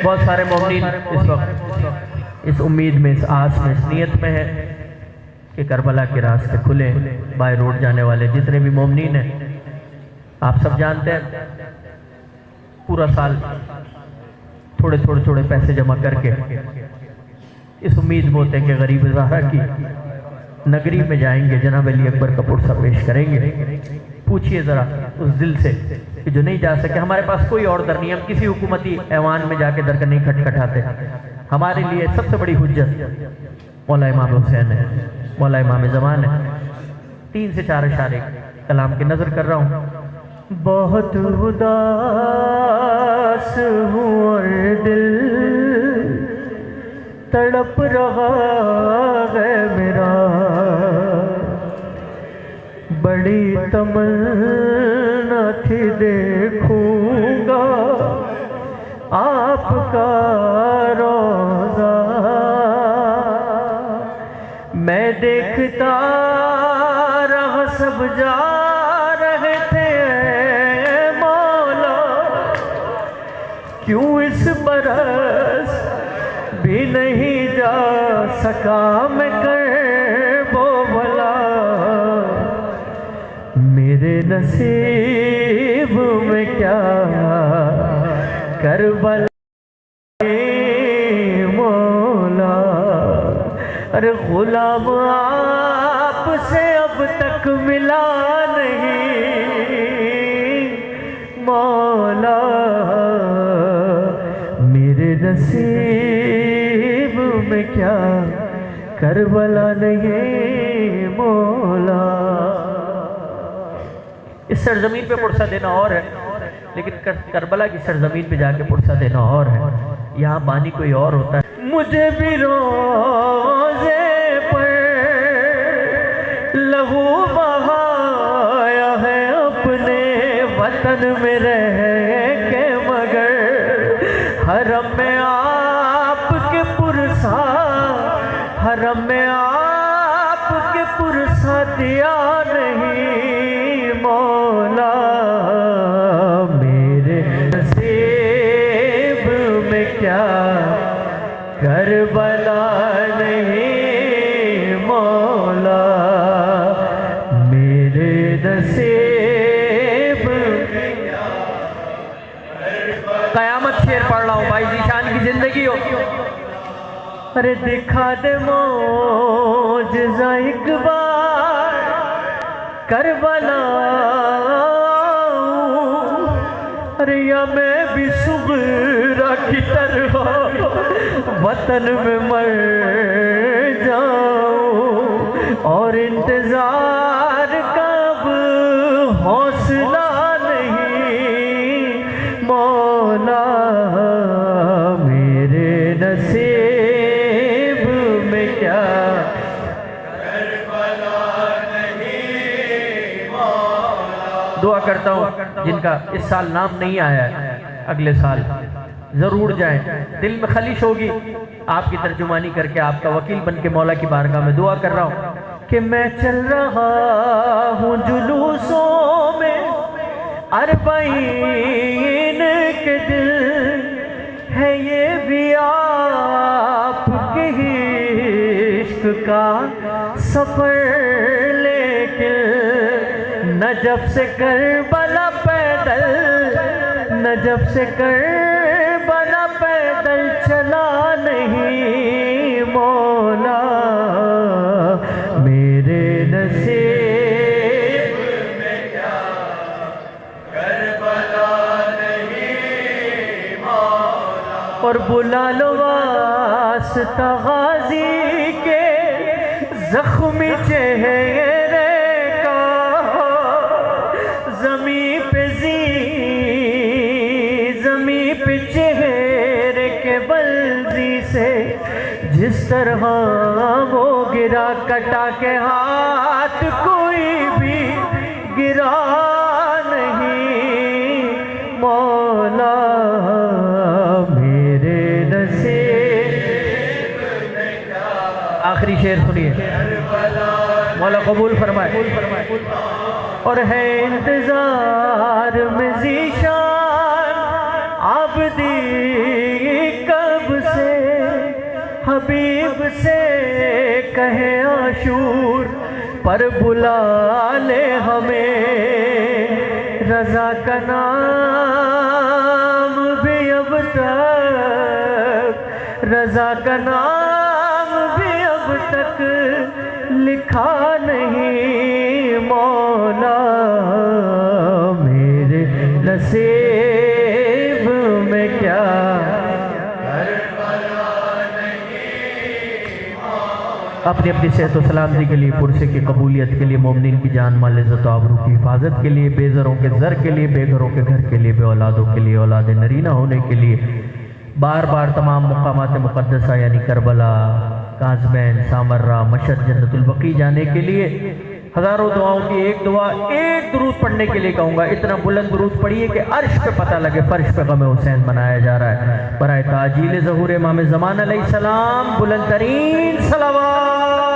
बहुत सारे मोमिनीन इस वक्त इस उम्मीद में, इस आस में, इस नीयत में है कि करबला के रास्ते खुले। बाय रोड जाने वाले जितने भी मोमिनीन हैं, आप सब जानते हैं पूरा साल थोड़े पैसे जमा करके इस उम्मीद में होते हैं कि गरीब ज़हरा की नगरी में जाएंगे, जनाब अली अकबर का पुरसा पेश करेंगे। पूछिए ज़रा उस दिल से कि जो नहीं जा सके, हमारे पास कोई और दर नहीं, हम किसी हुकूमती ऐवान में जाके दर का नहीं खटखटाते। हमारे लिए सबसे बड़ी हुज्जत मौला इमाम हुसैन है, मौला इमाम ज़मान है। 3 से 4 इशारे कलाम की नज़र कर रहा हूँ। बहुत उदास हूँ और दिल तड़प रहा है मेरा, बड़ी तमन्ना थी देखूंगा आपका रोज़ा। मैं देखता रहा सब जा रहे थे मौला, क्यों इस बरस भी नहीं जा सका मैं करबो भला। मेरे नसीब में क्या करबला मौला। अरे गुलाम आपसे अब तक मिला नहीं मौला, मेरे नसीब में क्या करबला नहीं मौला। इस सरजमीन पे पुरसा देना और है, लेकिन करबला की सरजमीन पे जाके पुरसा देना और है। यहाँ बानी कोई और होता है। मुझे भी रोज़े पर लहू बहाया है अपने वतन में रह के, मगर हरम में आपके पुरसा, हरम में आपके पुरसा दिया नहीं मौला। मेरे नसीब में क्या करबला नहीं मौला, मेरे नसीब में क्या करबला। कयामत शेर पढ़ रहा हूँ भाई, जीशान की जिंदगी हो। अरे दिखा दे मौजज़ा एक बार करबला, अरे या मैं भी सुगरा की तरह वतन में मर जाऊं, और इंतजार का अब हौसला नहीं मौला। मेरे नसीब में क्या करबला नहीं मौला। दुआ करता हूँ जिनका इस साल नाम नहीं आया है, अगले साल जरूर जाएं। दिल में खलिश होगी आपकी तर्जुमानी करके, आपका वकील बन के मौला की बारगाह में दुआ कर रहा हूँ कि मैं चल रहा हूँ जुलूसों में, अरबईन के दिल है ये भी आपके इश्क का सफर, लेकिन नजफ से करबला पैदल, नजफ से करबला पैदल चला नहीं मौला। मेरे नसीब में क्या करबला नहीं मौला। और बुला लो वास्ता गाजी के जख्मी चेहरे का, ज़मीं पे चेहरे के बल्दी से जिस तरह वो गिरा, कटा के हाथ कोई भी गिरा नहीं मौला। मेरे नसीब में क्या। आखिरी शेर सुनिए, मौला कबूल फरमाए। और है इंतजार में ज़ीशान आबदी रहे आशूर पर बुला ले हमें, रजा का नाम भी अब तक, रजा का नाम भी अब तक लिखा नहीं मौला, मेरे नसीब में क्या अपनी अपनी सेहत व सलामती के लिए, पुरसे की कबूलियत के लिए, मोमिनीन की जान माल इज़्ज़त आबरू की हिफाजत के लिए, बेज़रों के ज़र के लिए, बेघरों के घर के लिए, बे औलादों के लिए, औलाद नरीना होने के लिए, बार बार तमाम मुक़ामात मुक़द्दसा यानी करबला, काज़मैन, सामर्रा, मशहद, जन्नतुल बकी जाने के लिए हज़ारों दुआओं की एक दुआ, एक दुरूद पढ़ने के लिए कहूँगा। इतना बुलंद दुरूद पढ़िए कि अर्श पे पता लगे फर्श पे गम हुसैन मनाया जा रहा है। बराए ताजील ज़हूर इमाम ज़मान अलैहिस्सलाम बुलंद तरीन सलावत।